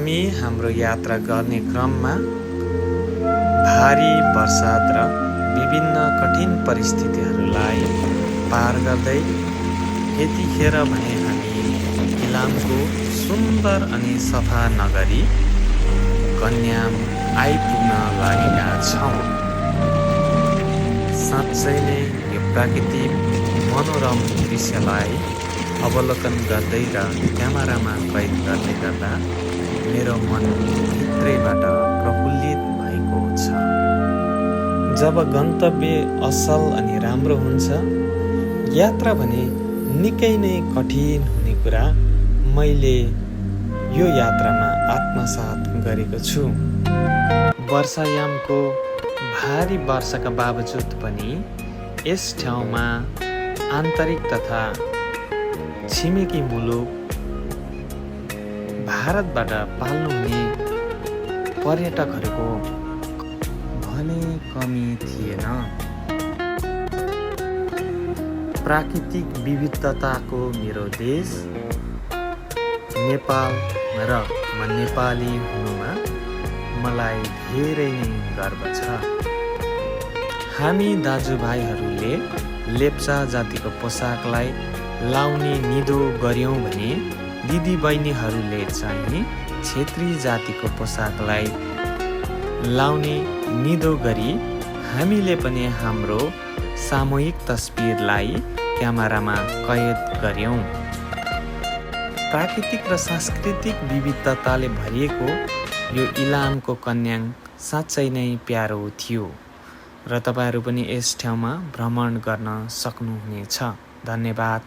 हामी हाम्रो यात्रा गर्ने क्रममा भारी वर्षात र विभिन्न कठिन परिस्थितिहरूलाई पार गर्दै यतिखेर भने हामी इलामको सुन्दर अनि सफा नगरी कन्याम आइपुग्न लागेका छौँ। साँच्चै नै यो प्राकृतिक मनोरम दृश्यलाई अवलोकन गर्दै र क्यामेरामा कैद गर्दै गर्दा मेरो मन भित्रैबाट प्रफुल्लित भएको छ। जब गन्तव्य असल अनि राम्रो हुन्छ, यात्रा भने निकै नै कठिन हुने कुरा मैले यो यात्रामा आत्मसात गरेको छु। वर्षायामको भारी वर्षाका बावजुद पनि यस ठाउँमा आन्तरिक तथा छिमेकी मुलुक भारतबाट पाल्नुहुने पर्यटकहरूको भने कमी थिएन। प्राकृतिक विविधताको मेरो देश नेपाल र म नेपाली हुनुमा मलाई धेरै नै गर्व छ। हामी दाजुभाइहरूले लेप्चा जातिको पोसाकलाई लाउने निधो गर्यौं भने दिदीबहिनीहरूले चाहिँ क्षेत्री जातिको पोसाकलाई लाउने निधो गरी हामीले पनि हाम्रो सामूहिक तस्बिरलाई क्यामेरामा कैद गर्यौं। प्राकृतिक र सांस्कृतिक विविधताले भरिएको यो इलामको कन्याम साँच्चै नै प्यारो थियो र तपाईहरू पनि यस ठाउँमा भ्रमण गर्न सक्नुहुनेछ। धन्यवाद।